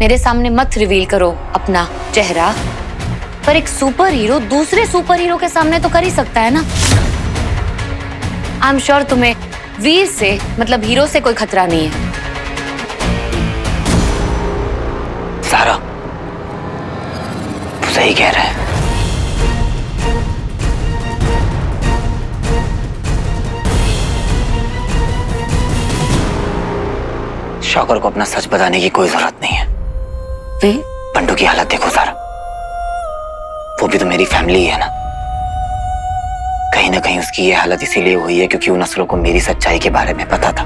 मेरे सामने मत रिवील करो अपना चेहरा, पर एक सुपर हीरो दूसरे सुपर हीरो के सामने तो कर ही सकता है ना। आई एम श्योर तुम्हें वीर से मतलब हीरो से कोई खतरा नहीं है। सारा तू सही कह रहा है। शौकर को अपना सच बताने की कोई जरूरत नहीं है। बंटू की हालत देखो सारा, वो भी तो मेरी फैमिली ही है ना। कहीं ना कहीं उसकी ये हालत इसीलिए हुई है क्योंकि उन असलों को मेरी सच्चाई के बारे में पता था,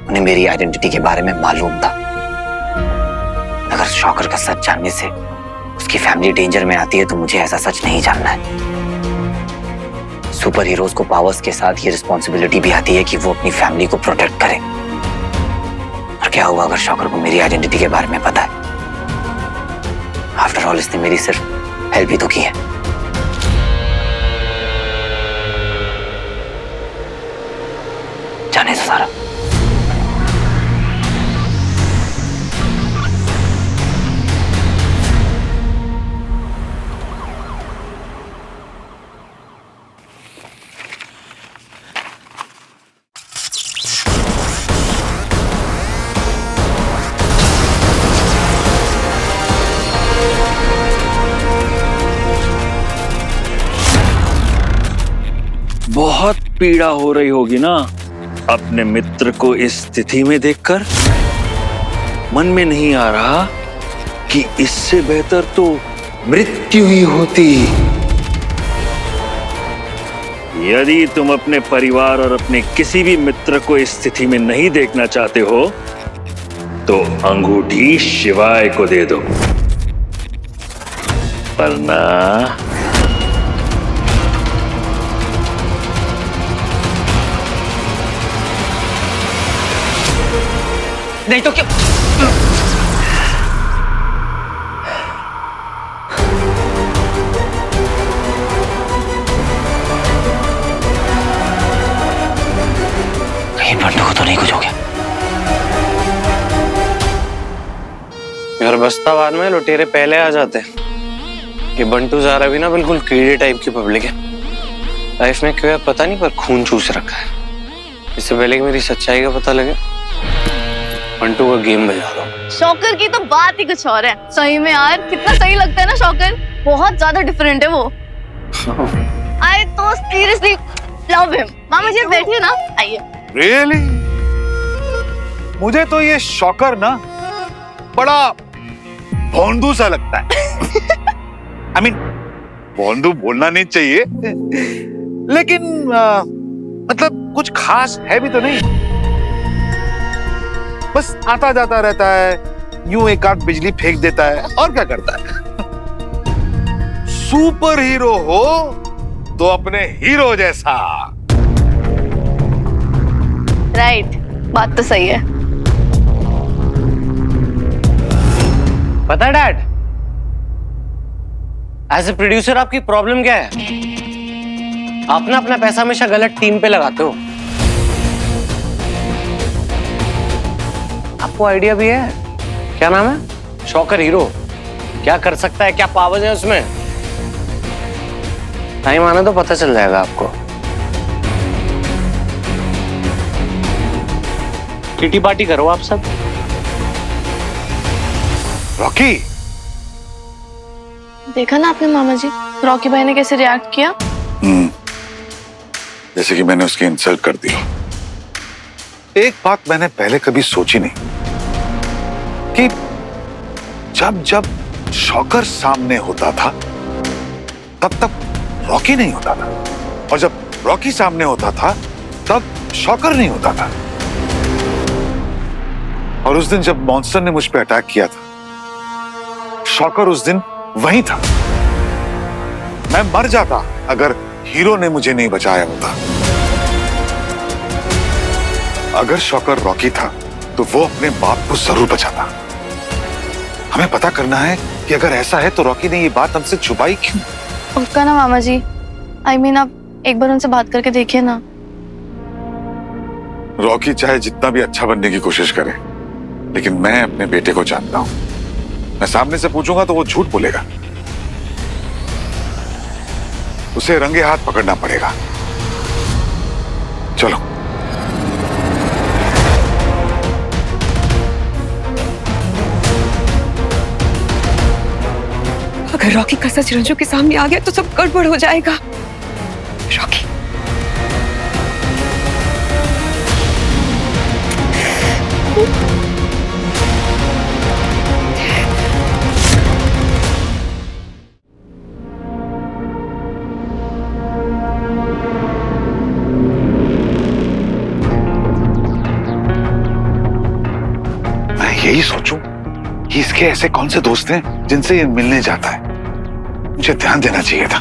उन्हें मेरी आइडेंटिटी के बारे में मालूम था। अगर शौकर का सच जानने से उसकी फैमिली डेंजर में आती है तो मुझे ऐसा सच नहीं जानना है। सुपर हीरोज को पावर्स के साथ ये रिस्पॉन्सिबिलिटी भी आती है कि वो अपनी फैमिली को प्रोटेक्ट करे। और क्या हुआ अगर शौकर को मेरी आइडेंटिटी के बारे में पता है? आफ्टर ऑल इसने मेरी सिर्फ हेल्प ही तो की है। जाने दो सारा। बहुत पीड़ा हो रही होगी ना अपने मित्र को इस स्थिति में देखकर। मन में नहीं आ रहा कि इससे बेहतर तो मृत्यु ही होती। यदि तुम अपने परिवार और अपने किसी भी मित्र को इस स्थिति में नहीं देखना चाहते हो तो अंगूठी शिवाय को दे दो, वरना नहीं तो क्या? कहीं बंटू को तो नहीं कुछ हो गया? यार बस्ताबाद में लुटेरे पहले आ जाते हैं। ये बंटू ज़ारा भी ना बिल्कुल कीड़े टाइप की पब्लिक है। लाइफ में क्यों है पता नहीं, पर खून चूस रखा है। इससे पहले कि मेरी सच्चाई का पता लगे बंटू का गेम बजा दो। शौकर की तो बात ही कुछ और है। सही में यार कितना सही लगता है ना शौकर, बहुत ज्यादा डिफरेंट है वो। आई तो सीरियसली लव हिम। मामा जी बैठिए ना, आइए। रियली? मुझे तो ये शौकर ना बड़ा भोंदू सा लगता है। आई मीन भोंदू बोलना नहीं चाहिए, लेकिन मतलब कुछ खास है भी तो नहीं। बस आता जाता रहता है, यूं एक आध बिजली फेंक देता है और क्या करता है। सुपर हीरो हो तो अपने हीरो जैसा। राइट, बात तो सही है। पता है डैड, एज ए प्रोड्यूसर आपकी प्रॉब्लम क्या है? आप ना अपना पैसा हमेशा गलत टीम पे लगाते हो। आपको आइडिया भी है? क्या नाम है? शौकर हीरो। क्या कर सकता है, क्या पावर्स है उसमें? टाइम आना तो पता चल जाएगा आपको। किटी पार्टी करो आप सब। रॉकी, देखा ना आपने मामा जी, रॉकी भाई ने कैसे रिएक्ट किया। जैसे कि मैंने उसकी इंसल्ट कर दी। एक बात मैंने पहले कभी सोची नहीं कि जब जब शौकर सामने होता था तब रॉकी नहीं होता था, और जब रॉकी सामने होता था तब शौकर नहीं होता था। और उस दिन जब मॉन्स्टर ने मुझ पे अटैक किया था, शौकर उस दिन वहीं था। मैं मर जाता अगर हीरो ने मुझे नहीं बचाया होता। अगर शौकर रॉकी था तो वो अपने बाप को जरूर बचाता। हमें पता करना है कि अगर ऐसा है तो रॉकी ने ये बात हमसे छुपाई क्यों। उसका ना मामा जी, आई मीन आप एक बार उनसे बात करके देखिए ना। रॉकी चाहे जितना भी अच्छा बनने की कोशिश करे, लेकिन मैं अपने बेटे को जानता हूं। मैं सामने से पूछूंगा तो वो झूठ बोलेगा। उसे रंगे हाथ पकड़ना पड़ेगा। चलो। अगर रॉकी का सच रंजू के सामने आ गया तो सब गड़बड़ हो जाएगा। रॉकी, मैं यही सोचूं कि इसके ऐसे कौन से दोस्त हैं जिनसे ये मिलने जाता है। मुझे ध्यान देना चाहिए था।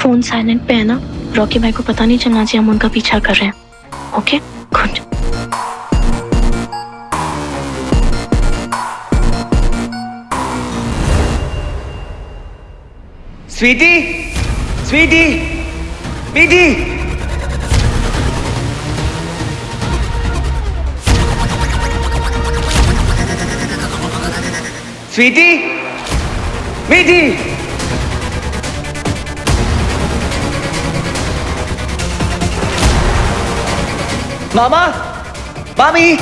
फोन साइलेंट पे है ना, रॉकी भाई को पता नहीं चलना चाहिए हम उनका पीछा कर रहे हैं। Okay, good. Sweety, Sweety, Sweety. Sweety, Sweety. मामा, मामी।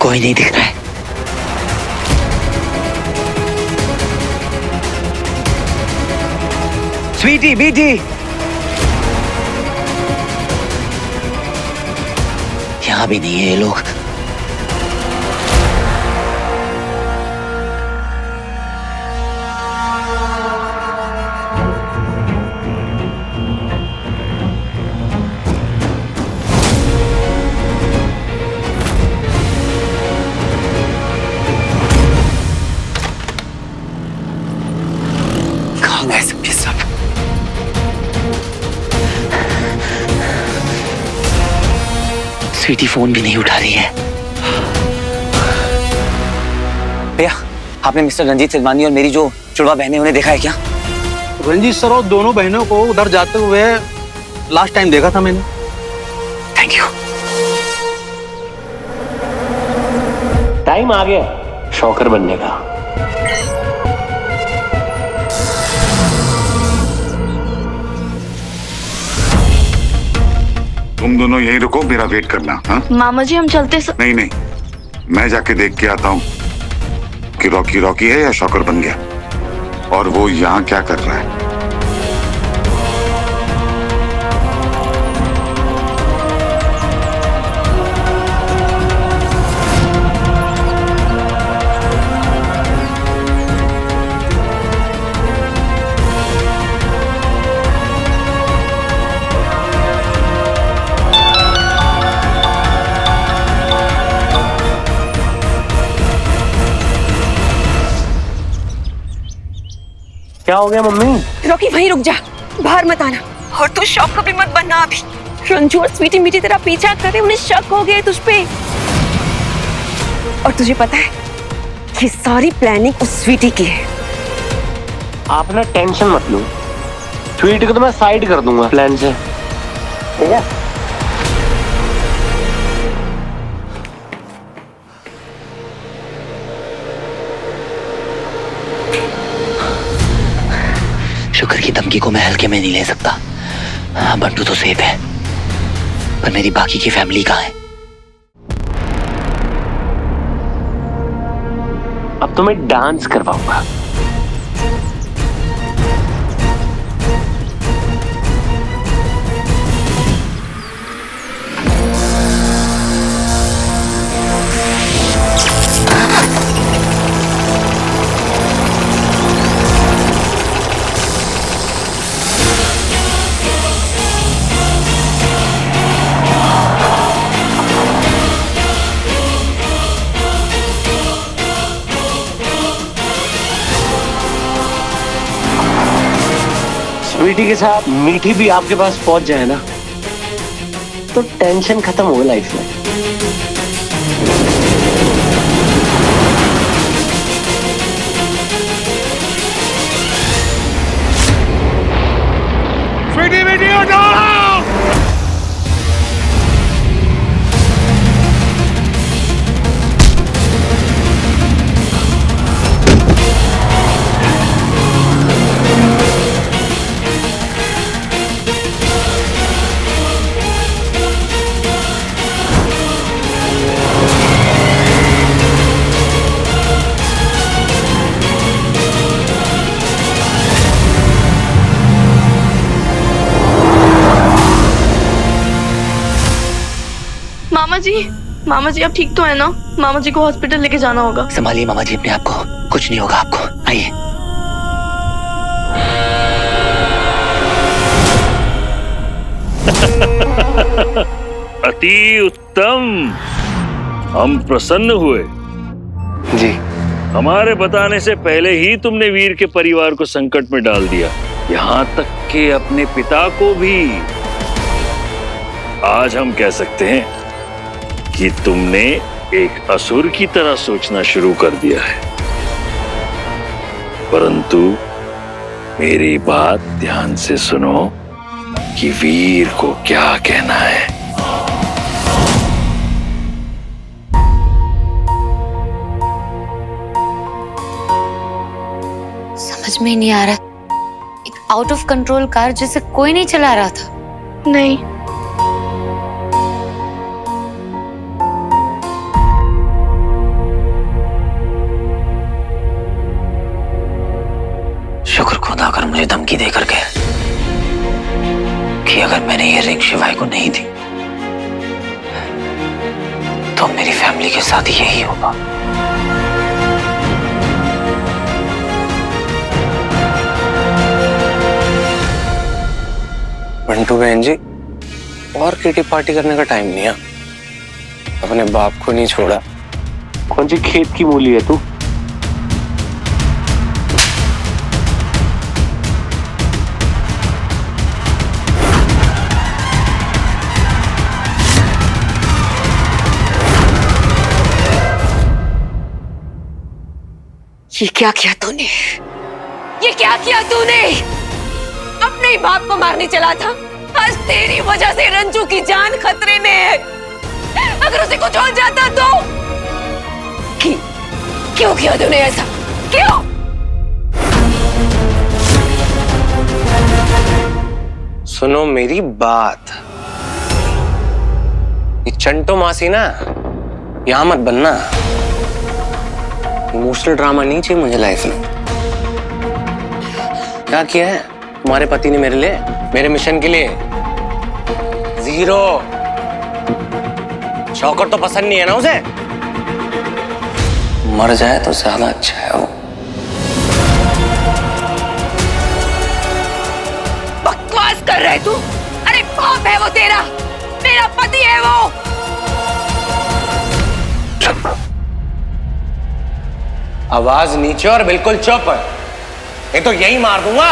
कोई नहीं दिख रहा है। स्वीटी, बीटी। यहाँ भी नहीं है ये लोग। कहाँ गए सबके सब? स्वीटी फोन भी नहीं उठा रही है। भैया, आपने मिस्टर रंजीत सिलवानी और मेरी जो जुड़वा बहनें उन्हें देखा है क्या? रंजीत सर और दोनों बहनों को उधर जाते हुए लास्ट टाइम देखा था मैंने। Thank you. टाइम आ गया शौकर बनने का। तुम दोनों यहीं रुको, मेरा वेट करना। हाँ? मामा जी हम चलते नहीं नहीं, मैं जाके देख के आता हूँ कि रॉकी रॉकी है या शौकर बन गया, और वो यहाँ क्या कर रहा है। क्या हो गया मम्मी? रॉकी वहीं रुक जा, बाहर मत आना। और तू शौक को भी मत बनना अभी। रंजू और स्वीटी मीठी तेरा पीछा कर रहे, उन्हें शक हो गया तुझ पे। और तुझे पता है ये सारी प्लानिंग उस स्वीटी की है। आप ना टेंशन मत लो, स्वीटी को तो मैं साइड कर दूंगा प्लान से, ठीक है? शुक्र की धमकी को मैं हल्के में नहीं ले सकता। हाँ, बंटू तो सेफ है, पर मेरी बाकी की फैमिली कहाँ है? अब तो मैं डांस करवाऊंगा। स्वीटी के साथ मीठी भी आपके पास पहुंच जाए ना, तो टेंशन खत्म हो लाइफ में। स्वीटी बेटी उठो! मामा जी आप ठीक तो है ना? मामा जी को हॉस्पिटल लेके जाना होगा। संभालिए मामा जी अपने आप को, कुछ नहीं होगा आपको, आइए। अति उत्तम, हम प्रसन्न हुए। जी हमारे बताने से पहले ही तुमने वीर के परिवार को संकट में डाल दिया, यहाँ तक कि अपने पिता को भी। आज हम कह सकते हैं कि तुमने एक असुर की तरह सोचना शुरू कर दिया है। परंतु मेरी बात ध्यान से सुनो कि वीर को क्या कहना है। समझ में नहीं आ रहा, एक आउट ऑफ कंट्रोल कार जिसे कोई नहीं चला रहा था। नहीं, शुक्र खुदा अगर मुझे धमकी देकर गए कि अगर मैंने ये रिंग शिवाय को नहीं दी तो मेरी फैमिली के साथ यही होगा। बंटू बहन जी, और किटी पार्टी करने का टाइम नहीं है। अपने बाप को नहीं छोड़ा। कौन सी खेत की मूली है तू? ये क्या किया तूने? ये क्या किया तूने? अपने ही बाप को मारने चला था। आज तेरी वजह से रंजू की जान खतरे में है। अगर उसे कुछ हो जाता तो? क्यों किया तूने ऐसा? क्यों? सुनो मेरी बात, ये चंटो मासी ना यहां मत बनना। इमोशनल ड्रामा नहीं चाहिए मुझे लाइफ में। क्या किया है तुम्हारे पति ने मेरे लिए, मेरे मिशन के लिए? जीरो। शौकत तो पसंद नहीं है ना उसे? मर जाए तो ज्यादा अच्छा है वो। बकवास कर रहे तू? अरे बाप है वो तेरा, मेरा पति है वो। आवाज नीचे और बिल्कुल चुप। ये तो यही मार दूंगा।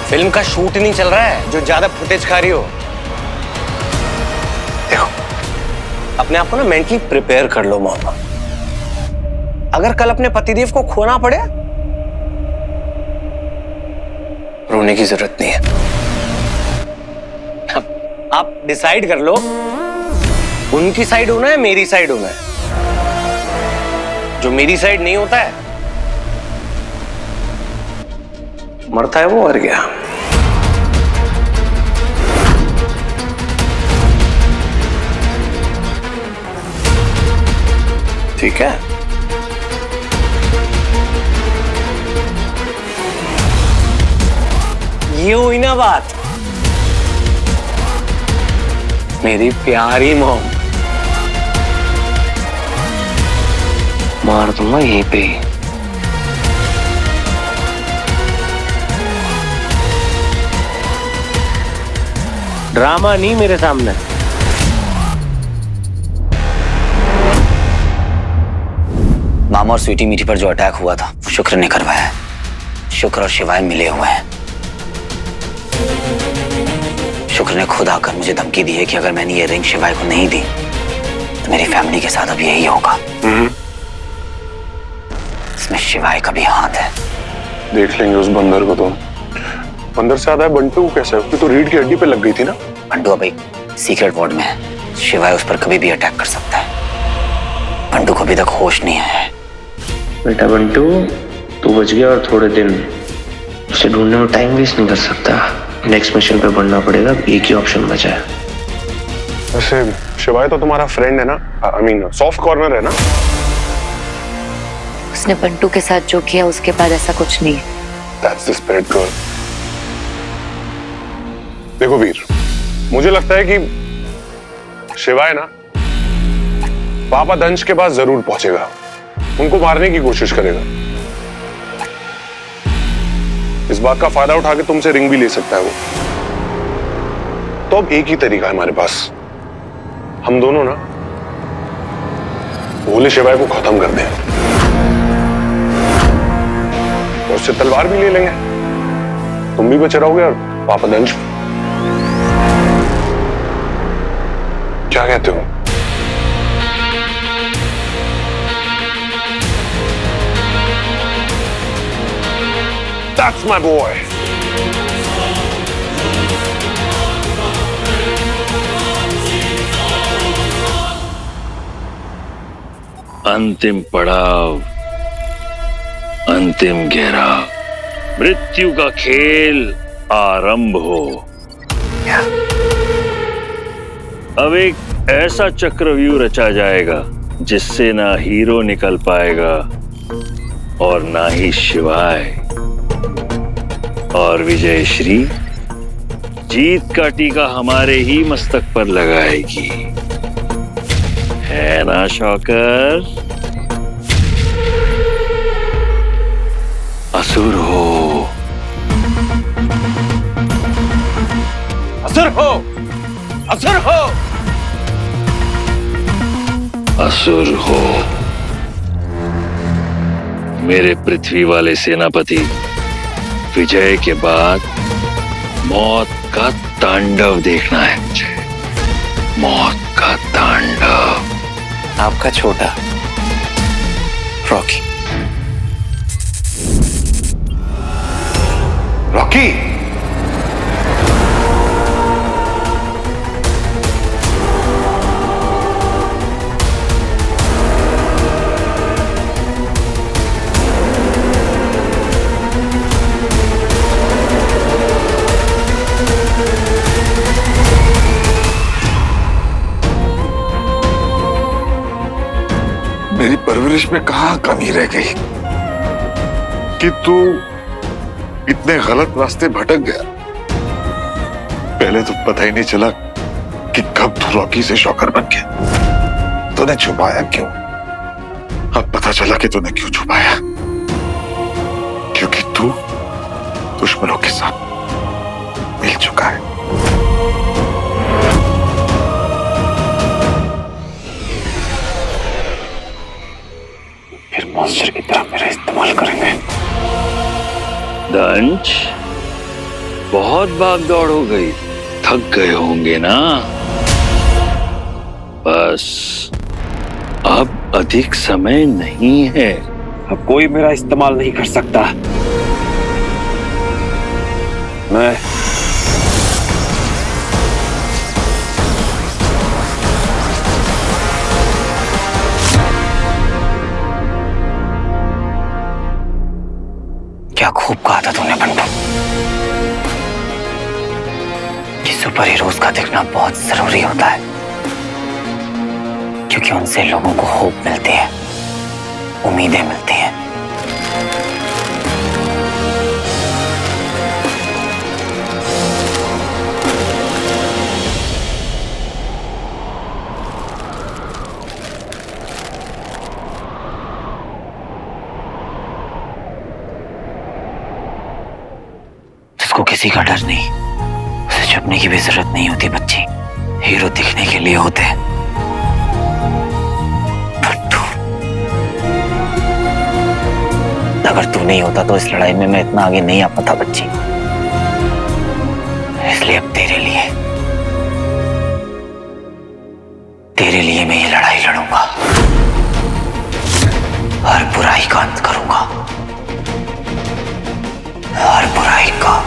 फिल्म का शूट नहीं चल रहा है जो ज्यादा फुटेज खा रही हो। देखो, अपने आप को ना मेंटली प्रिपेयर कर लो मामा। अगर कल अपने पतिदेव को खोना पड़े, रोने की जरूरत नहीं है। आप डिसाइड कर लो, उनकी साइड होना है, मेरी साइड होना है। जो मेरी साइड नहीं होता है, मरता है वो, मर गया। ठीक है? ये हुई ना बात, मेरी प्यारी मॉम। मार दूंगा यहीं पे। ड्रामा नहीं मेरे सामने। मामा और स्वीटी मीठी पर जो अटैक हुआ था वो शुक्र ने करवाया है। शुक्र और शिवाय मिले हुए हैं। शुक्र ने खुद आकर मुझे धमकी दी है कि अगर मैंने ये रिंग शिवाय को नहीं दी तो मेरी फैमिली के साथ अब यही होगा। इसमें शिवाय का भी हाथ है। देख लेंगे उस बंदर को। तो बंदर से ज्यादा है बंटू कैसे? उसकी तो रीढ़ की हड्डी पे लग गई थी ना। बंटू अब एक सीक्रेट वार्ड में है। शिवाय उस पर कभी भी अटैक कर सकता है। बंटू को अभी तक होश नहीं आया है। बेटा बंटू, तू बच गया और थोड़े दिन उसे ढूंढने में टाइम वेस्ट नहीं कर सकता। नेक्स्ट मिशन पे बढ़ना पड़ेगा, एक ही ऑप्शन बचा है। वैसे शिवाय तो तुम्हारा फ्रेंड है ना, आई मीन सॉफ्ट कॉर्नर है ना। उसने बंटू के साथ जो किया उसके बाद ऐसा कुछ नहीं है। That's the spirit girl. देखो वीर, मुझे लगता है कि शिवाय ना पापा दंश के पास जरूर पहुंचेगा, उनको मारने की कोशिश करेगा। इस बात का फायदा उठा के तुमसे रिंग भी ले सकता है वो। तो अब एक ही तरीका है हमारे पास, हम दोनों ना भोले शिवाय को खत्म कर दें और उससे तलवार भी ले लेंगे, तुम भी बचे रहोगे और पापा दंश। क्या कहते हो? That's my boy. अंतिम पड़ाव, अंतिम घेराव, मृत्यु का खेल आरंभ हो। अब एक ऐसा चक्रव्यूह रचा जाएगा जिससे ना हीरो निकल पाएगा और ना ही शिवाय, और विजयश्री जीत का टीका हमारे ही मस्तक पर लगाएगी, है ना शौकर? असुर हो, असुर हो, असुर हो, असुर हो। मेरे पृथ्वी वाले सेनापति, विजय के बाद मौत का तांडव देखना है मुझे, मौत का तांडव। आपका छोटा रॉकी। रॉकी, मेरी परवरिश में कहां कमी रह गई कि तू इतने गलत रास्ते भटक गया। पहले तो पता ही नहीं चला कि कब तू रॉकी से शौकर बन गया। तूने छुपाया क्यों? अब पता चला कि तूने क्यों छुपाया, क्योंकि तू दुश्मनों के साथ मिल चुका है। फिर मॉन्स्टर की तरह मेरा इस्तेमाल करेंगे। दंश, बहुत भाग दौड़ हो गई, थक गए होंगे ना? बस अब अधिक समय नहीं है। अब कोई मेरा इस्तेमाल नहीं कर सकता। मैं क्या खूब कहा था तूने बंटू कि सुपर हीरोज का दिखना बहुत जरूरी होता है, क्योंकि उनसे लोगों को होप मिलती है, उम्मीदें मिलती हैं। जिसको किसी का डर नहीं, उसे छुपने की भी जरूरत नहीं होती बच्ची। हीरो दिखने के लिए होते हैं। अगर तू नहीं होता तो इस लड़ाई में मैं इतना आगे नहीं आ पाता बच्ची। इसलिए अब तेरे लिए मैं ये लड़ाई लड़ूंगा, हर बुराई का अंत करूंगा, हर बुराई का।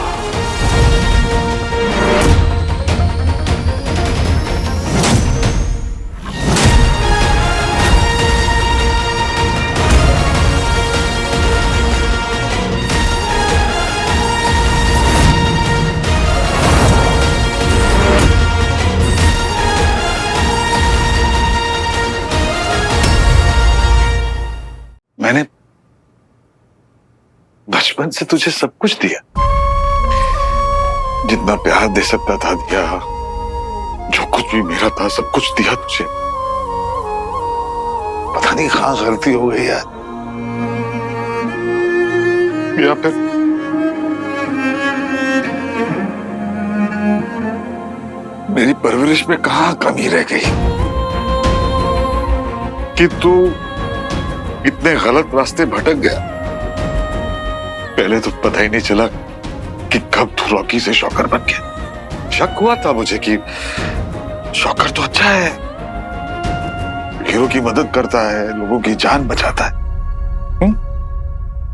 मैंने बचपन से तुझे सब कुछ दिया, जितना प्यार दे सकता था दिया, जो कुछ भी मेरा था सब कुछ दिया तुझे। पता नहीं कहां गलती हो गई यार, या फिर मेरी परवरिश में कहां कमी रह गई कि तू इतने गलत रास्ते भटक गया। पहले तो पता ही नहीं चला कि कब तू रॉकी से शॉकर बन गया। शक हुआ था मुझे कि शॉकर तो अच्छा है, हीरो की मदद करता है, लोगों की जान बचाता है।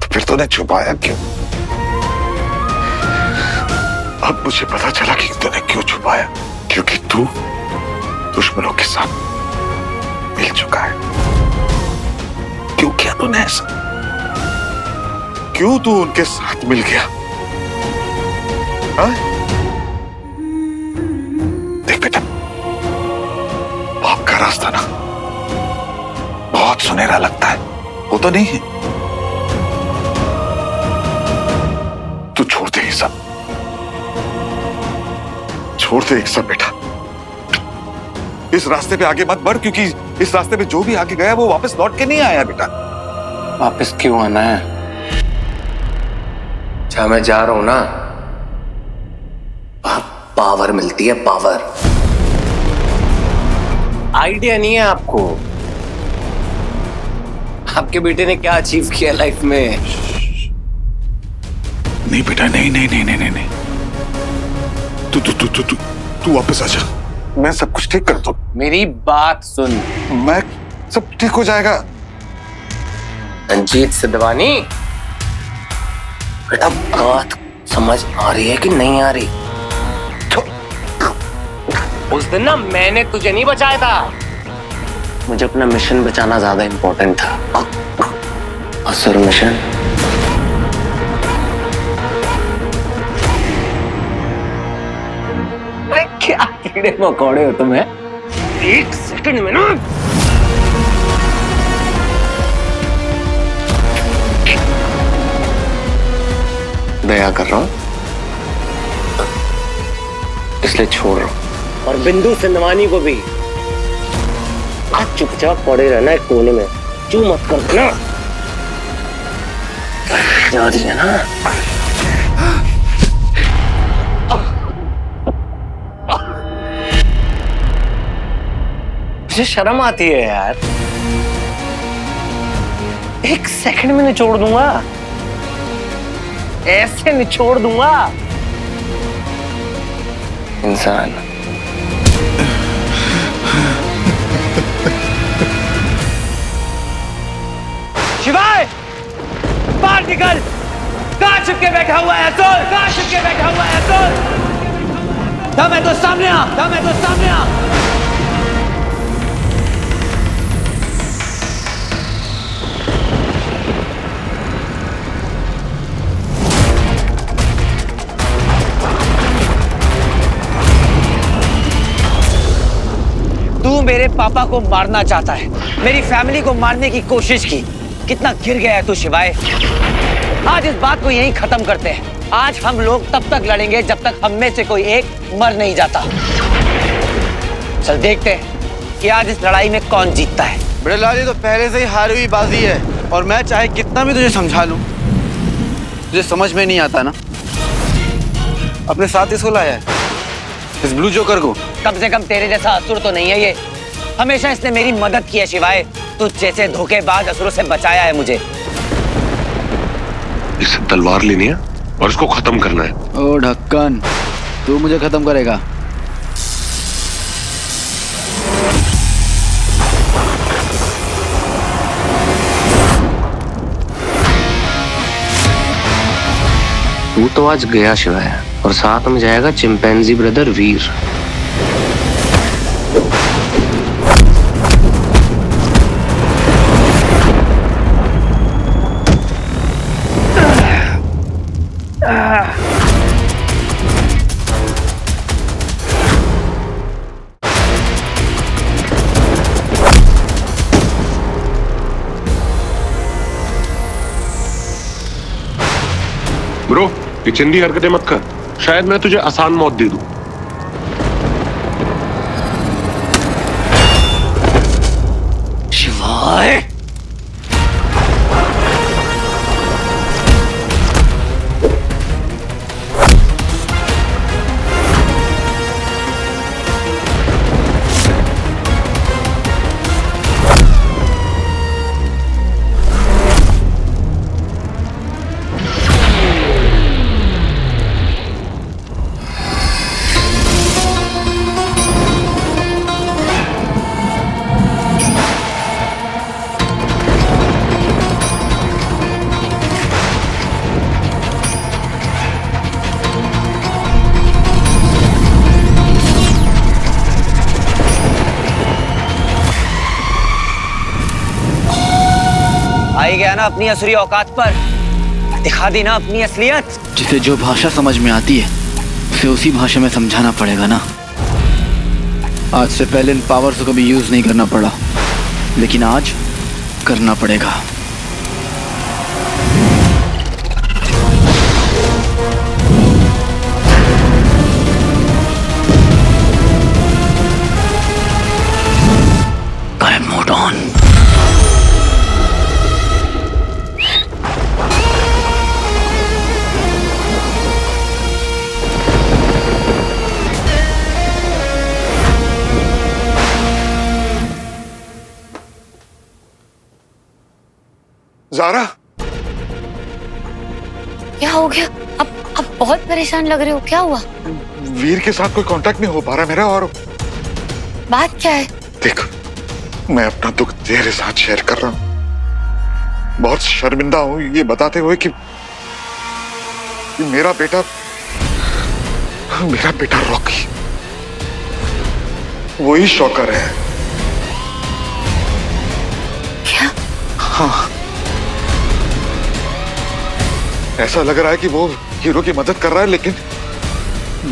तो फिर तूने छुपाया क्यों? अब मुझे पता चला कि तूने क्यों छुपाया, क्योंकि तू दुश्मनों के साथ मिल चुका है। क्यों किया तूने ऐसा? क्यों तू उनके साथ मिल गया? हाँ? देख बेटा, बाप का रास्ता ना बहुत सुनहरा लगता है, वो तो नहीं है। तू छोड़ दे ये सब, छोड़ दे ये सब बेटा। इस रास्ते पे आगे मत बढ़, क्योंकि इस रास्ते पे जो भी आगे गया वो वापस लौट के नहीं आया बेटा। वापस क्यों आना है? जहां मैं जा रहा हूं ना, पावर मिलती है, पावर। आइडिया नहीं है आपको आपके बेटे ने क्या अचीव किया लाइफ में? नहीं बेटा, नहीं नहीं नहीं नहीं नहीं, तू तू तू तू तू तू वापस आ जा, मैं सब कुछ ठीक कर दूं। मेरी बात सुन, मैं सब ठीक हो जाएगा। रंजीत सिद्धवानी, बेटा बात समझ आ रही है कि नहीं आ रही? उस दिन ना मैंने तुझे नहीं बचाया था, मुझे अपना मिशन बचाना ज्यादा इंपॉर्टेंट था। असुर मिशन। अरे क्या कीड़े मकोड़े हो तुम्हें? एक सेकंड में ना दया कर रहा हूं, इसलिए छोड़ रहा हूं। और बिंदु सिंधवानी को भी आज चुपचाप पड़े रहना एक कोने में, चू मत कर देना। याद है ना? मुझे शर्म आती है यार, एक सेकंड में निचोड़ दूंगा, ऐसे निचोड़ दूंगा। इंसान शिवाय, बाहर निकल। कहां छिपके बैठा हुआ है असुर? कहां छिपके बैठा हुआ है असुर? दम है तो सामने आ, दम है तो सामने आ। तू मेरे पापा को मारना चाहता है, मेरी फैमिली को मारने की कोशिश की। कितना गिर गया है तू शिवाय। आज इस बात को यहीं खत्म करते हैं। आज हम लोग तब तक लड़ेंगे जब तक हम में से कोई एक मर नहीं जाता। चल देखते हैं कि आज इस लड़ाई में कौन जीतता है। बड़े लाल, ये तो पहले से ही हारी हुई बाजी है, और मैं चाहे कितना भी तुझे समझा लूं, तुझे समझ में नहीं आता ना। अपने साथ इसको लाया है, इस ब्लू जोकर को। कम से कम तेरे जैसा असुर तो नहीं है ये। हमेशा इसने मेरी मदद की है शिवाय। तुझ जैसे धोखेबाज असुरों से बचाया है मुझे। इससे तलवार लेनी है और इसको खत्म करना है। ओ ढक्कन, तू मुझे खत्म करेगा? तू तो आज गया शिवाय, और साथ में जाएगा चिंपैंजी ब्रदर वीर। ब्रो, ये चिंदी हरकतें मत कर। शायद मैं तुझे आसान मौत दे दूं। शिवाय, आई गया ना अपनी असुरी औकात पर, दिखा दी ना अपनी असलियत। जिसे जो भाषा समझ में आती है उसे उसी भाषा में समझाना पड़ेगा ना। आज से पहले इन पावर्स को कभी यूज नहीं करना पड़ा, लेकिन आज करना पड़ेगा। Mode on. ज़ारा, क्या हो गया? अब बहुत परेशान लग रहे हो, क्या हुआ? वीर के साथ कोई कांटेक्ट नहीं हो पा रहा मेरा। और बात क्या है? देख, मैं अपना दुख तेरे साथ शेयर कर रहा हूं। बहुत शर्मिंदा हूं ये बताते हुए कि मेरा बेटा रॉकी वही शॉकर है। क्या? हाँ, ऐसा लग रहा है कि वो हीरो की मदद कर रहा है, लेकिन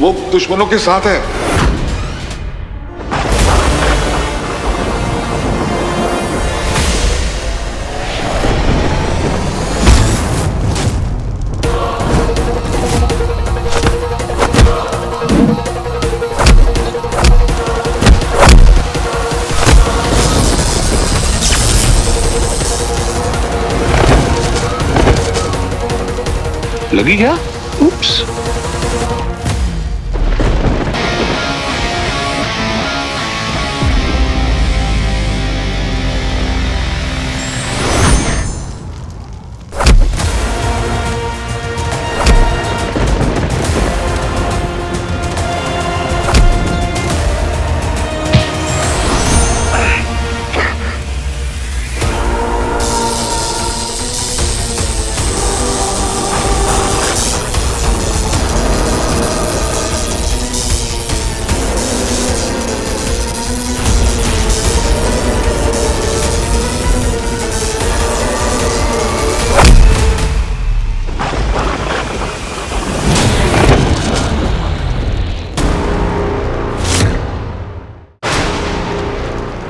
वो दुश्मनों के साथ है। लगी क्या? उप्स।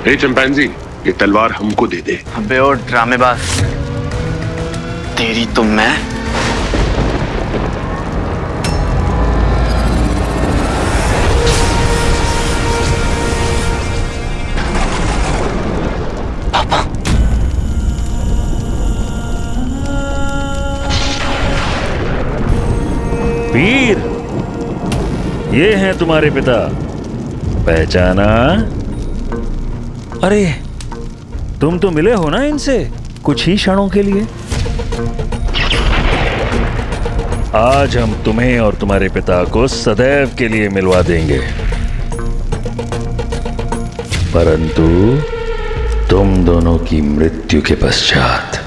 ए चिंपैंजी, ये तलवार हमको दे दे। अबे ओ ड्रामेबाज, तेरी तो मैं। पापा, वीर, ये हैं तुम्हारे पिता, पहचाना? अरे, तुम तो मिले हो ना इनसे कुछ ही क्षणों के लिए। आज हम तुम्हें और तुम्हारे पिता को सदैव के लिए मिलवा देंगे, परंतु तुम दोनों की मृत्यु के पश्चात।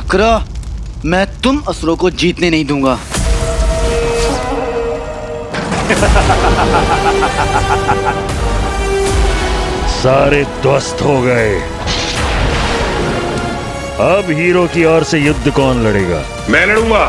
शुक्र, मैं तुम असुरों को जीतने नहीं दूंगा। सारे ध्वस्त हो गए। अब हीरो की ओर से युद्ध कौन लड़ेगा? मैं लड़ूंगा।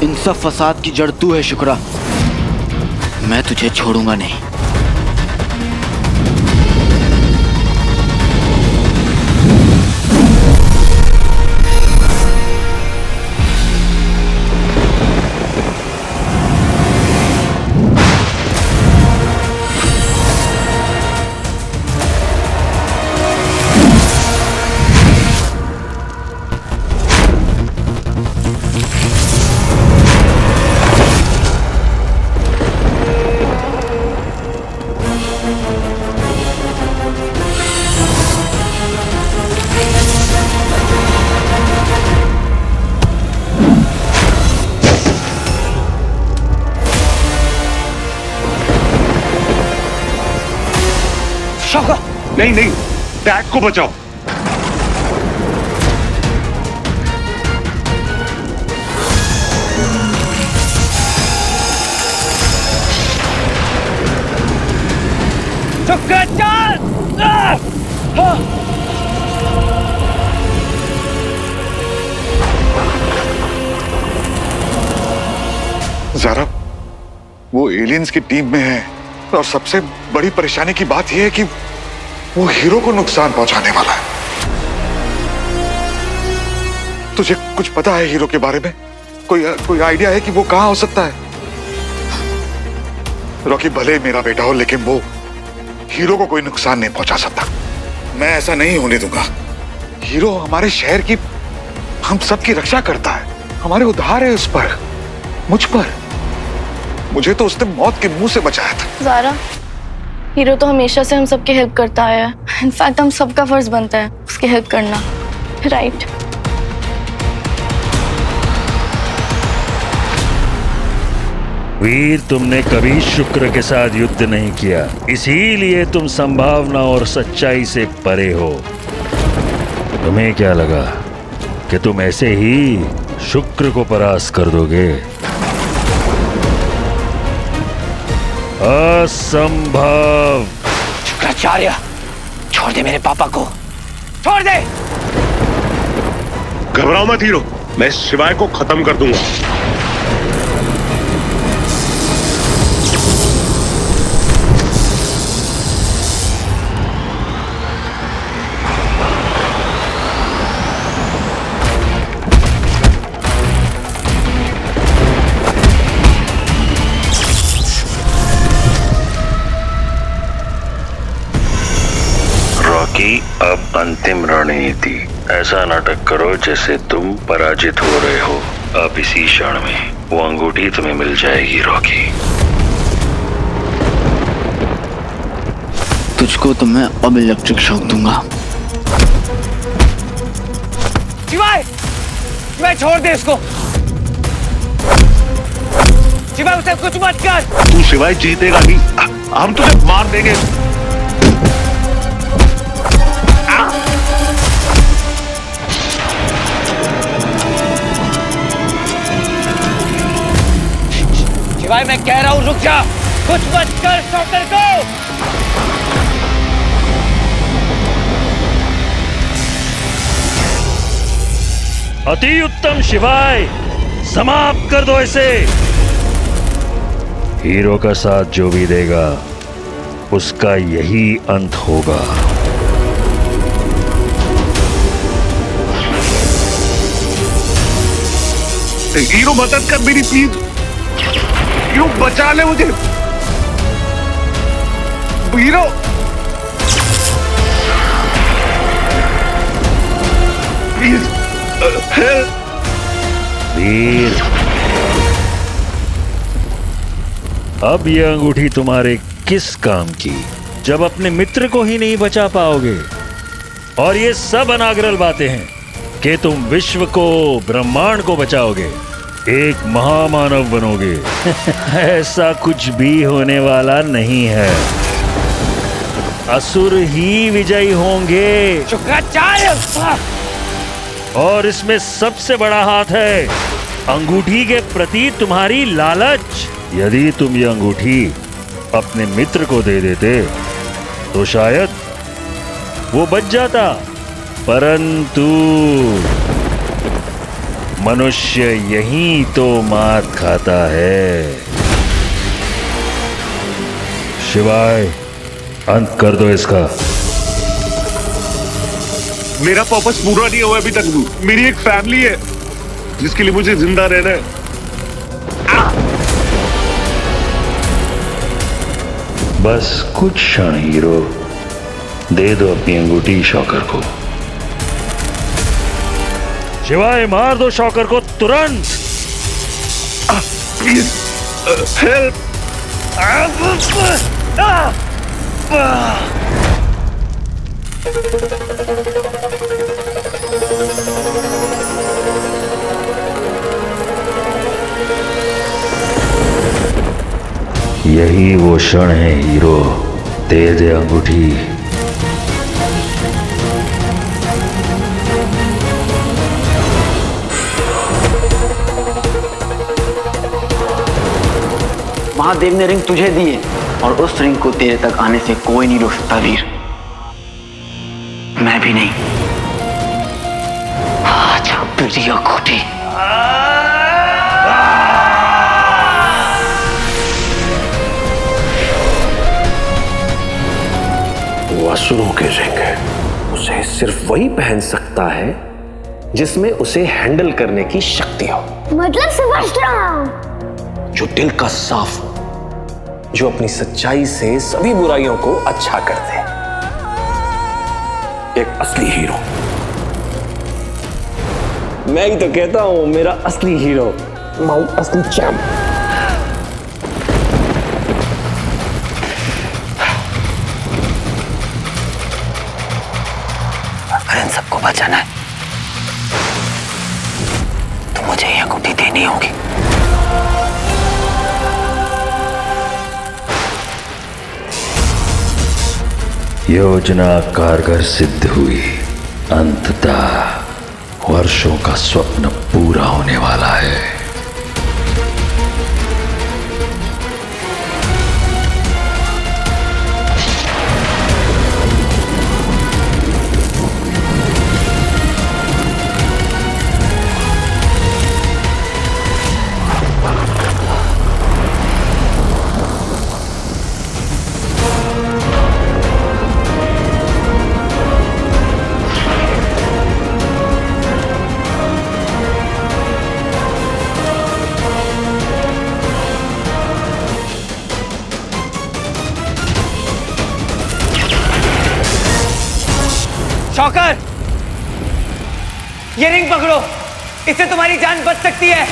इन सब फसाद की जड़ तू है शुक्रा। मैं तुझे छोड़ूंगा नहीं। नहीं नहीं, डैड को बचाओ। ज़ारा, वो एलियंस की टीम में है और सबसे बड़ी परेशानी की बात यह है कि वो हीरो को नुकसान पहुंचाने वाला है। तुझे कुछ पता है हीरो के बारे में? कोई आइडिया है कि वो कहां हो सकता है? रॉकी भले मेरा बेटा हो, लेकिन वो हीरो को कोई नुकसान नहीं पहुंचा सकता। मैं ऐसा नहीं होने दूंगा। हीरो हमारे शहर की, हम सबकी रक्षा करता है। हमारे उधार है उस पर, मुझ पर। मुझे तो उसने मौत के मुंह से बचाया था। ज़ारा, हीरो तो हमेशा से हम सबकी हेल्प करता आया है। इनफैक्ट हम सबका फर्ज बनता है उसकी हेल्प करना, राइट? वीर, तुमने कभी शुक्र के साथ युद्ध नहीं किया, इसीलिए तुम संभावना और सच्चाई से परे हो। तुम्हें क्या लगा कि तुम ऐसे ही शुक्र को परास्त कर दोगे? असंभव। शुक्राचार्य, छोड़ दे मेरे पापा को, छोड़ दे। घबराओ मत हीरो, मैं इस शिवाय को खत्म कर दूंगा। अब अंतिम रणनीति। ऐसा नाटक करो जैसे तुम पराजित हो रहे हो। अब इसी क्षण में वो अंगूठी तुम्हें मिल जाएगी रॉकी। तुझको तो मैं अब इलेक्ट्रिक शॉक दूंगा। शिवाय, शिवाय छोड़ दे इसको। शिवाय उसे कुछ मत कर। तू शिवाय जीतेगा नहीं, हम तुझे मार देंगे। शिवाय, मैं कह रहा हूं रुक जा, कुछ मत कर शॉकर को। अति उत्तम शिवाय, समाप्त कर दो इसे। हीरो का साथ जो भी देगा उसका यही अंत होगा। हीरो मदद कर मेरी प्लीज, हीरो बचा ले मुझे, हीरो। प्लीज वीर, अब यह अंगूठी तुम्हारे किस काम की, जब अपने मित्र को ही नहीं बचा पाओगे? और ये सब अनागरल बातें हैं। कि तुम विश्व को, ब्रह्मांड को बचाओगे, एक महामानव बनोगे। ऐसा कुछ भी होने वाला नहीं है। असुर ही विजयी होंगे। शुक्राचार्य! और इसमें सबसे बड़ा हाथ है अंगूठी के प्रति तुम्हारी लालच। यदि तुम ये अंगूठी अपने मित्र को दे देते तो शायद वो बच जाता, परंतु मनुष्य यही तो मात खाता है। शिवाय, अंत कर दो इसका। मेरा पर्पस पूरा नहीं हुआ अभी तक। मेरी एक फैमिली है जिसके लिए मुझे जिंदा रहना है। बस कुछ क्षण हीरो, दे दो अपनी अंगूठी शॉकर को। शिवाय, मार दो शॉकर को तुरंत। Please help. यही वो क्षण है हीरो, दे दे अंगूठी। महादेव ने रिंग तुझे दी है और उस रिंग को तेरे तक आने से कोई नहीं रोक सकता वीर। मैं भी नहीं। आजा प्रिय खोटी। वो असुरों के रिंग है। उसे सिर्फ वही पहन सकता है जिसमें उसे हैंडल करने की शक्ति हो। मतलब समझ रहा हूँ। जो दिल का साफ हो, जो अपनी सच्चाई से सभी बुराइयों को अच्छा कर दे। एक असली हीरो। मैं ही तो कहता हूं, मेरा असली हीरो, माउंट असली चैंप। अगर इन सबको बचाना है तो मुझे यह अंगूठी देनी होगी। योजना कारगर सिद्ध हुई। अंततः वर्षों का स्वप्न पूरा होने वाला है। शॉकर, ये रिंग पकड़ो, इससे तुम्हारी जान बच सकती है।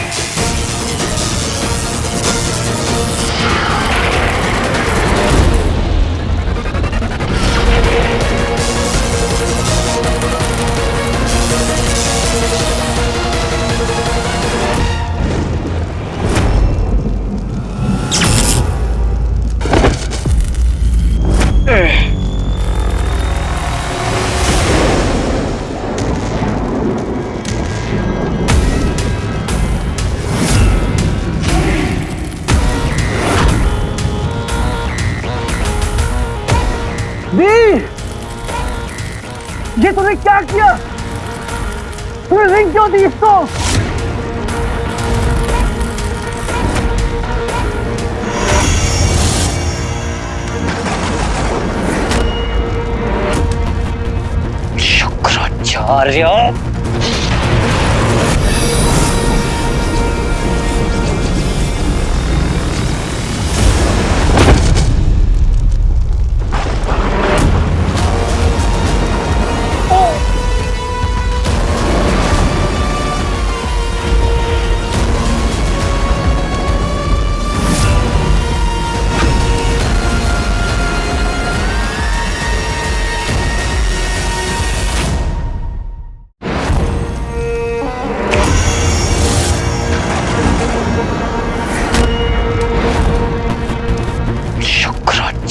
ये तूने क्या किया? तूने रिंग क्यों दी इसको? शुक्राचार्य।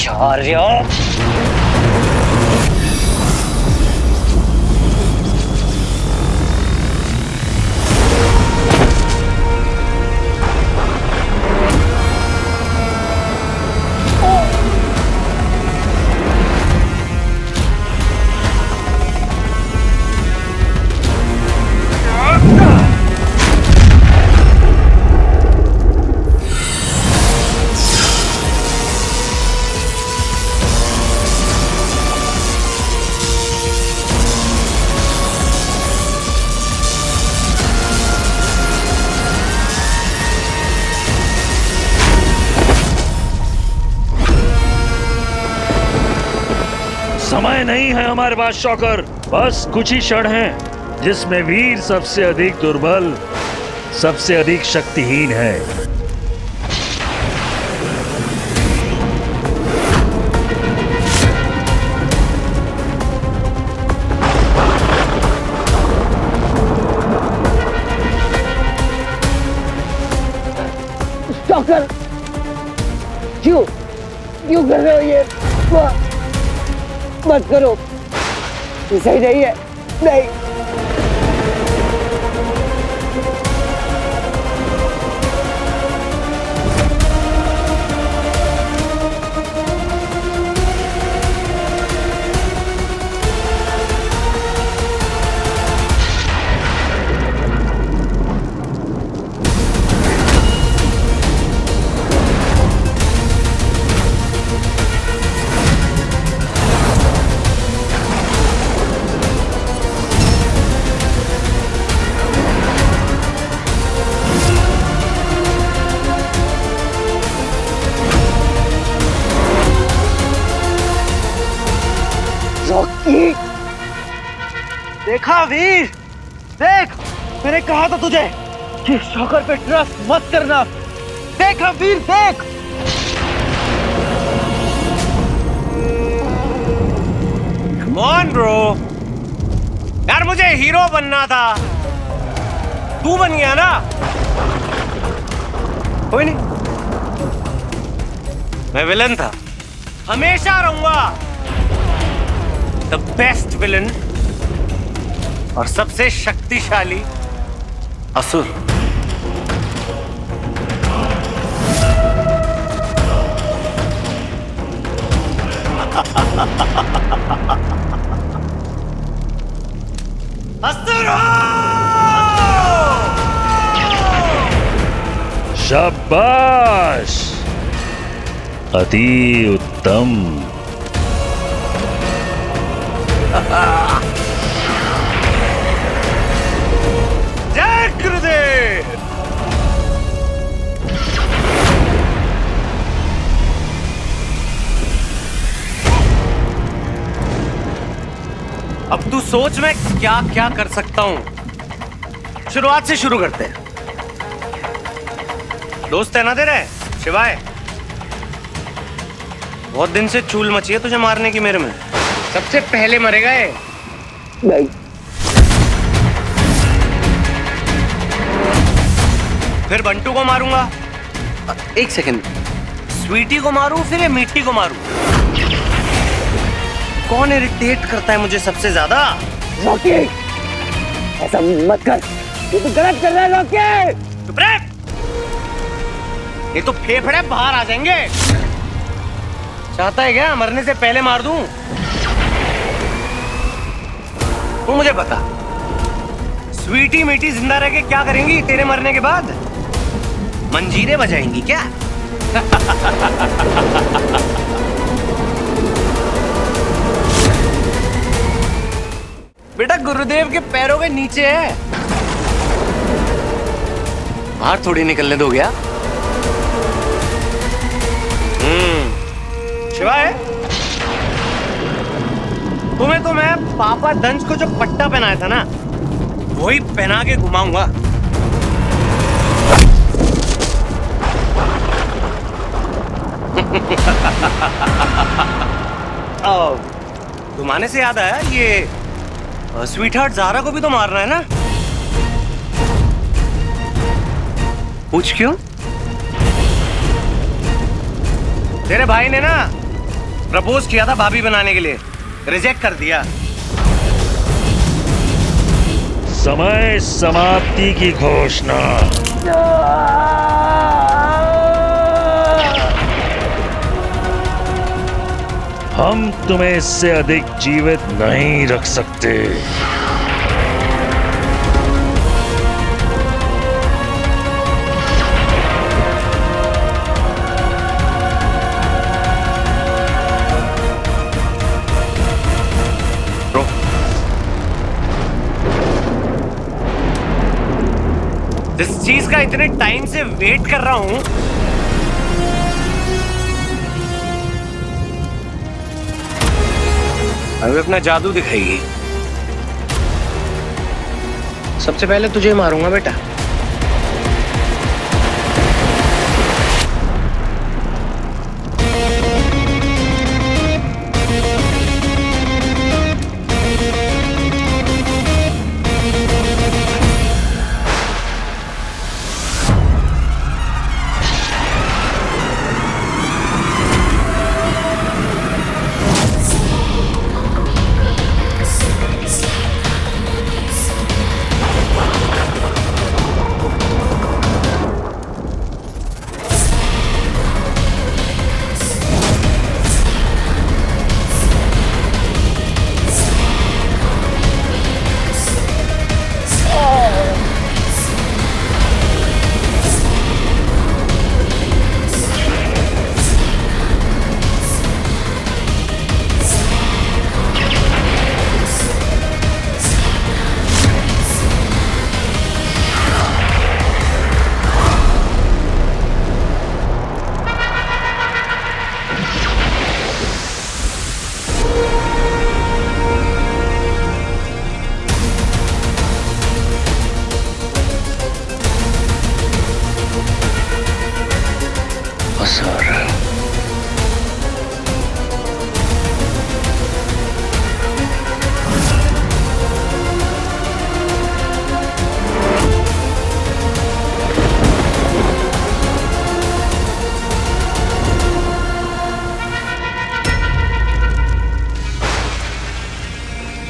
आचार्य। समय नहीं है हमारे पास शॉकर, बस कुछ ही क्षण हैं जिसमें वीर सबसे अधिक दुर्बल, सबसे अधिक शक्तिहीन है। शॉकर, क्यों कर रहे हो ये? मत करो, ये सही नहीं है। नहीं। रॉकी, देखा वीर, देख, मैंने कहा था तुझे कि शॉकर पे ट्रस्ट मत करना। देखा वीर, देख। Come on, bro. यार मुझे हीरो बनना था, तू बन गया ना। कोई नहीं, मैं विलन था, हमेशा रहूंगा द बेस्ट विलन और सबसे शक्तिशाली असुर। असुर हो! शाबाश, अति उत्तम। जय गुरुदेव। अब तू सोच मैं क्या क्या कर सकता हूं। शुरुआत से शुरू करते हैं। दोस्त है ना तेरे शिवाय, बहुत दिन से चूल मची है तुझे मारने की मेरे में। सबसे पहले मरेगा ये। नहीं। फिर बंटू को मारूंगा। एक सेकंड, स्वीटी को मारूं फिर ये मीठी को मारूं? कौन इरिटेट करता है मुझे सबसे ज्यादा? रॉकी, ऐसा मत कर, ये तो गलत कर रहा है रॉकी। चुप रह, ये तो फेफड़े बाहर आ जाएंगे। चाहता है क्या मरने से पहले मार दूं? तू मुझे बता, स्वीटी मीठी जिंदा रह के क्या करेंगी तेरे मरने के बाद? मंजीरे बजाएंगी क्या? बेटा गुरुदेव के पैरों के नीचे है, बाहर थोड़ी निकलने दो गया। शिवाय, तुम्हें तो मैं पापा दंश को जो पट्टा पहनाया था ना, वही पहना के घुमाऊंगा। घुमाने से याद आया, ये स्वीटहार्ट ज़ारा को भी तो मारना है ना? पूछ क्यों? तेरे भाई ने ना प्रपोज किया था भाभी बनाने के लिए, रिजेक्ट कर दिया। समय समाप्ति की घोषणा। हम तुम्हें इससे अधिक जीवित नहीं रख सकते। जिस चीज का इतने टाइम से वेट कर रहा हूं, अभी अपना जादू दिखाएगी। सबसे पहले तुझे मारूंगा बेटा।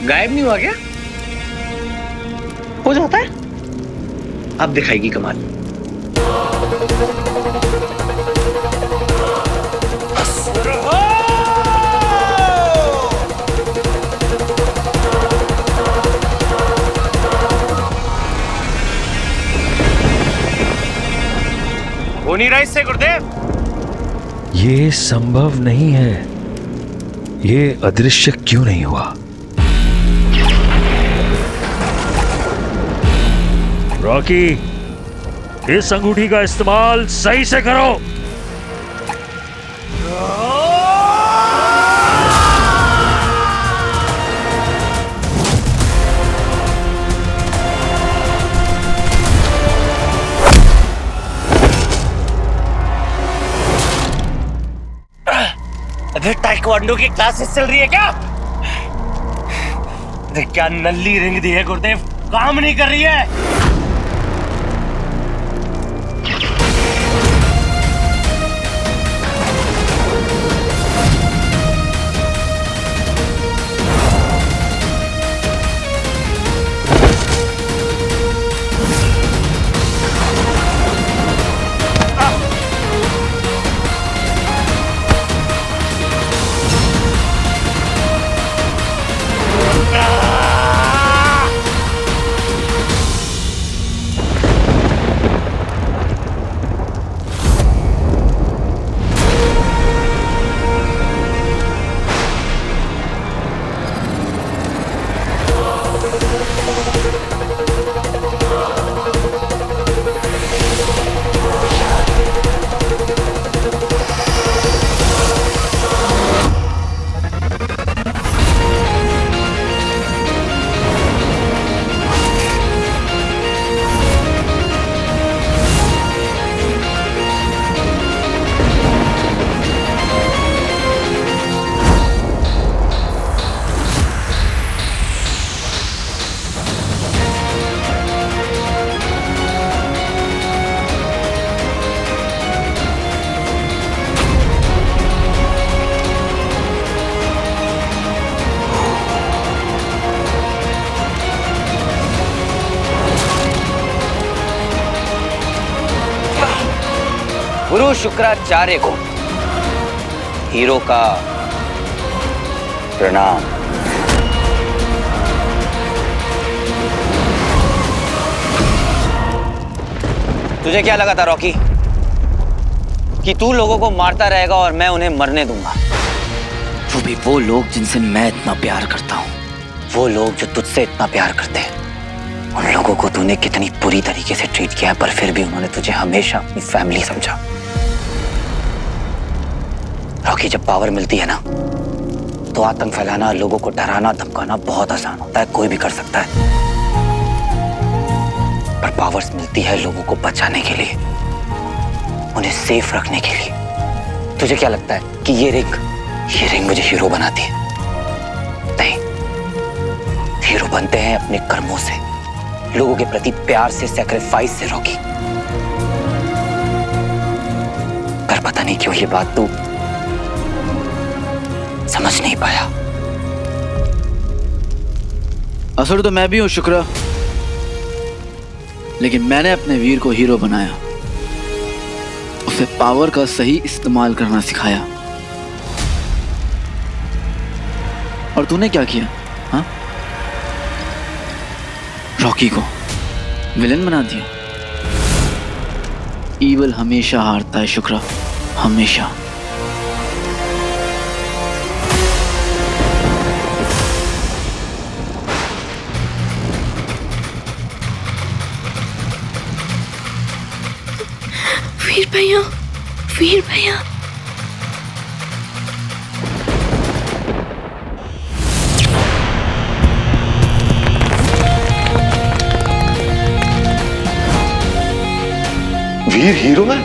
गायब नहीं हुआ क्या? हो जाता है। अब दिखाएगी कमाल। हो नहीं रहा इससे गुरुदेव। ये संभव नहीं है। ये अदृश्य क्यों नहीं हुआ? रॉकी, इस अंगूठी का इस्तेमाल सही से करो। अरे ताइक्वांडो की क्लासेस चल रही है क्या? अरे क्या नल्ली रिंग दी है गुरुदेव, काम नहीं कर रही है। गुरु शुक्राचार्य को हीरो का प्रणाम। तुझे क्या लगा था रॉकी कि तू लोगों को मारता रहेगा और मैं उन्हें मरने दूंगा? वो भी वो लोग जिनसे मैं इतना प्यार करता हूँ, वो लोग जो तुझसे इतना प्यार करते हैं। उन लोगों को तूने कितनी बुरी तरीके से ट्रीट किया है, पर फिर भी उन्होंने तुझे हमेशा अपनी फैमिली समझा। रॉकी, जब पावर मिलती है ना तो आतंक फैलाना, लोगों को डराना धमकाना बहुत आसान होता है, कोई भी कर सकता है। पर पावर्स मिलती है लोगों को बचाने के लिए, उन्हें सेफ रखने के लिए। तुझे क्या लगता है कि ये रिंग मुझे हीरो बनाती है? नहीं, हीरो बनते हैं अपने कर्मों से, लोगों के प्रति प्यार से, सैक्रिफाइस से रॉकी। पर पता नहीं क्यों ये बात तू समझ नहीं पाया। असुर तो मैं भी हूं शुक्र, लेकिन मैंने अपने वीर को हीरो बनाया, उसे पावर का सही इस्तेमाल करना सिखाया। और तूने क्या किया? हाँ, रॉकी को विलेन बना दिया। ईवल हमेशा हारता है शुक्र, हमेशा। वीर भैया, वीर भैया। वीर हीरो है?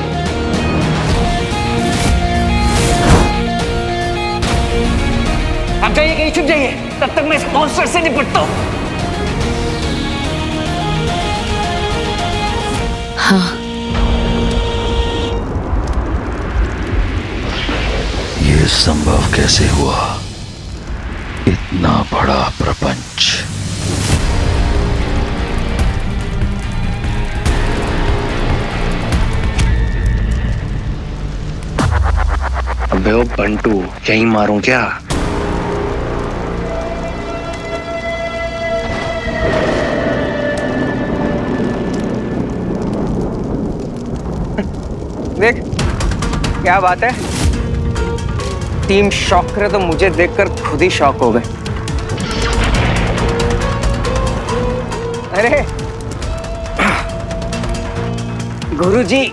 आप जाइए, कहीं छुप जाइए, तब तक मैं इस मॉन्स्टर से निपटता हूं। हाँ, ये संभव कैसे हुआ? इतना बड़ा प्रपंच। अबे ओ बंटू, यहीं मारूं क्या? देख क्या बात है, टीम शॉक करे तो मुझे देखकर खुद ही शॉक हो गए। अरे गुरुजी,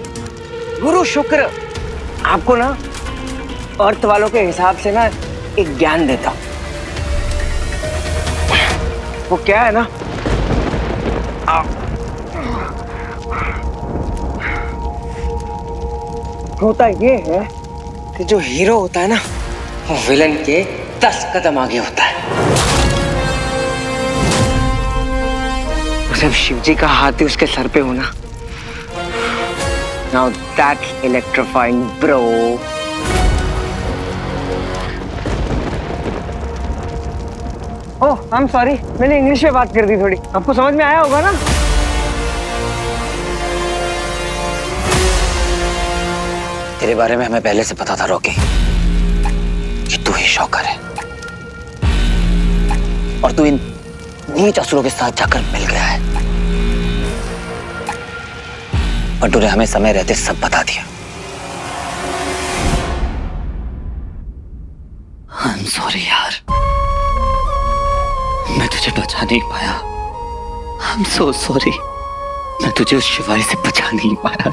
गुरु शुक्र आपको ना अर्थ वालों के हिसाब से ना एक ज्ञान देता हूं। वो क्या है ना, होता ये है कि जो हीरो होता है ना, वो विलन के 10 कदम आगे होता है। जब शिवजी का हाथ ही उसके सर पे हो ना, now that's electrifying bro। Oh I am sorry, मैंने इंग्लिश में बात कर दी थोड़ी, आपको समझ में आया होगा ना? तेरे बारे में हमें पहले से पता था रॉकी कि तू ही शॉकर है, और तू इन नीच असुरों के साथ जाकर मिल गया है। पर तूने हमें समय रहते सब बता दिया। आई एम सॉरी यार, मैं तुझे बचा नहीं पाया। आई एम सो सॉरी, मैं तुझे उस शिवाली से बचा नहीं पाया।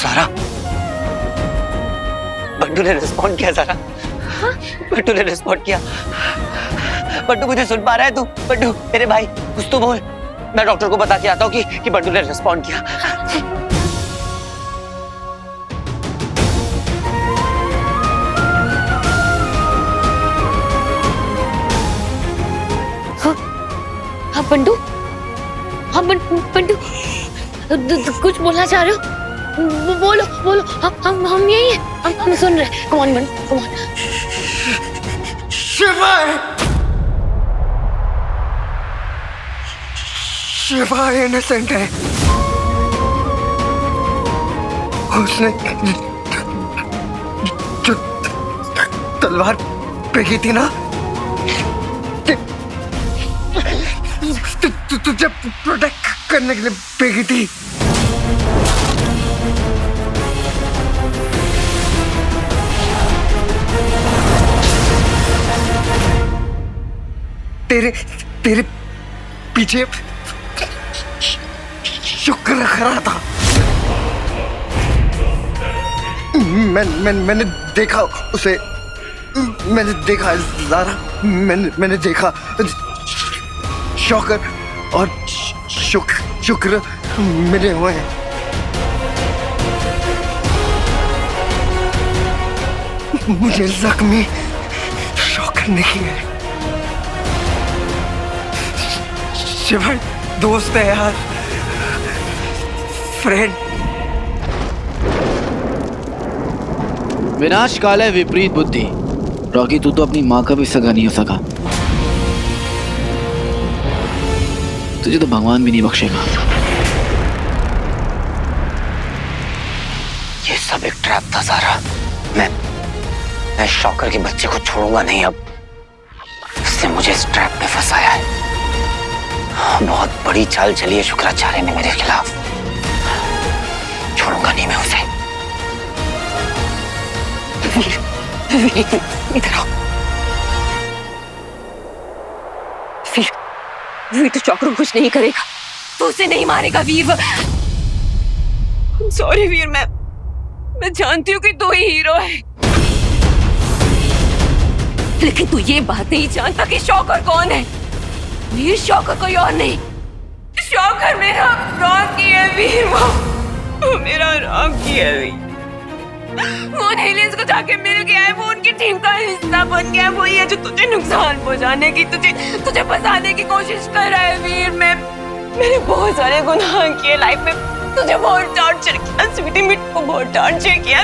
सारा, बंटू ने रिस्पॉन्ड किया। सारा, बंटू ने रिस्पॉन्ड किया। बंटू, मुझे सुन पा रहा है तू? बंटू मेरे भाई, कुछ तो बोल। मैं डॉक्टर को बता के आता हूँ कि बंटू ने रिस्पॉन्ड किया। हाँ बंटू, हाँ बंटू, कुछ बोलना चाह रहे हो? बोलो बोलो, हम यही हैं, हम सुन रहे। Come on Bantu, come on. Shiva innocent है। उसने जो तलवार फेंकी थी ना, तुझे प्रोटेक्ट करने के लिए फेंकी थी। तेरे पीछे शुक्र खड़ा था। मैंने देखा उसे, मैंने देखा ज़ारा, मैंने देखा शौकर और शुक्र मिले हुए हैं। मुझे जख्मी शौकर नहीं है। शिवा दोस्त है यार, फ्रेंड। विनाश काल है विपरीत बुद्धि। रॉकी, तू तो अपनी माँ का भी सगा नहीं हो सका, तुझे तो भगवान भी नहीं बख्शेगा। ये सब एक ट्रैप था ज़ारा। मैं शौकर के बच्चे को छोड़ूंगा नहीं। अब उसने मुझे इस ट्रैप में फंसाया है। बहुत बड़ी चाल चली है शुक्राचार्य ने मेरे खिलाफ। छोड़ूंगा नहीं मैं उसे। इधर आओ। वीर तो शौकर को कुछ नहीं करेगा, तो उसे नहीं मारेगा वीर। सॉरी वीर, मैं जानती हूँ कि तू ही हीरो है, लेकिन तू ये बात नहीं जानता कि शौकर कौन है। वीर शौकर कोई और नहीं, शौकर मेरा रॉकी है वीर। वो मेरा रॉकी है वीर। वो एलियंस को जाके मिल गया है, वो उनकी टीम का हिस्सा बन गया है। वही है जो तुझे नुकसान पहुंचाने की, तुझे फंसाने की कोशिश कर रहा है वीर। मैंने बहुत सारे गुनाह किए लाइफ में, तुझे बहुत टॉर्चर किया, स्वीटी मिठी को बहुत टॉर्चर किया,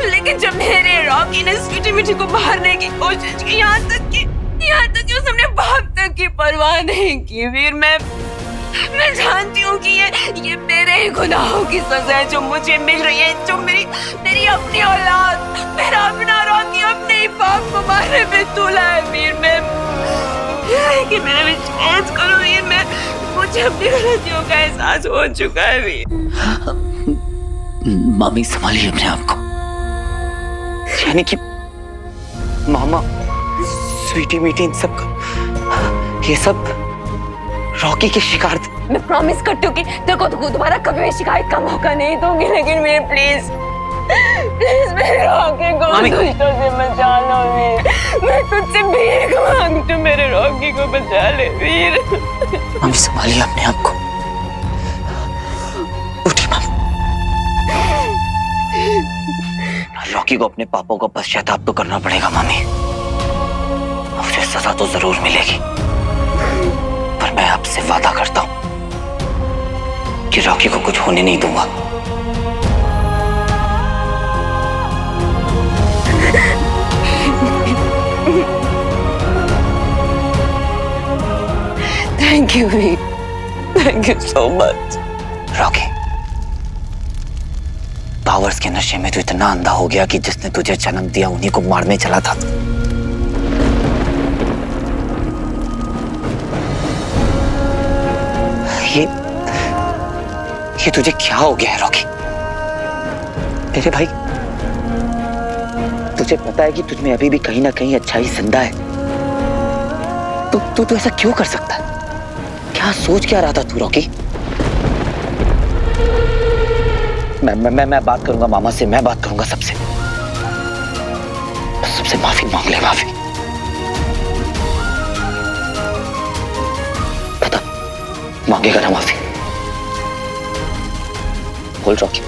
लेकिन जब मेरे रॉकी ने स्वीटी मिठी को मारने की कोशिश की, यहाँ तक कि उसने अपने बाप तक की परवाह नहीं की वीर। मैं जानती हूँ कि ये मेरे ही गुनाहों की सजा है जो मुझे मिल रही है, जो मेरी अपनी औलाद, मेरा अपना रॉकी अपने ही बाप को मारने पे तुला है वीर। कि मेरा विश्वास करो वीर, मुझे अपनी गलतियों का एहसास हो चुका है वीर। मामी संभालिए अपने आप को। यानी कि मामा, स्वीटी मीटी, इन सब का ये सब रॉकी के शिकार थे। मैं प्रॉमिस करती हूँ कि तेरे को दोबारा कभी शिकायत का मौका नहीं दूंगी, लेकिन मेरे प्लीज मेरे रॉकी को दुष्टों से बचा लो वीर। मैं तुझसे भीख मांगती हूँ, मेरे रॉकी को बचा ले वीर। मामी संभालिए अपने आप को। उठिए मामी। रॉकी को अपने पापों का पश्चाताप तो करना पड़ेगा मामी। उसे सजा तो जरूर मिलेगी, पर मैं आपसे वादा करता हूं कि रॉकी को कुछ होने नहीं दूंगा। Thank you Veer, thank you so much. Rocky, powers के नशे में तो इतना अंधा हो गया कि जिसने तुझे जन्म दिया उन्हीं को मारने चला था। ये तुझे क्या हो गया है रॉकी? मेरे भाई, तुझे पता है कि तुझ में अभी भी कहीं ना कहीं अच्छाई जिंदा है। तू ऐसा क्यों कर सकता है? क्या सोच क्या रहा था तू रॉकी? मैं बात करूंगा मामा से, मैं बात करूंगा सबसे माफी मांग ले। माफी बता, मांगेगा ना माफी? बोल रॉकी।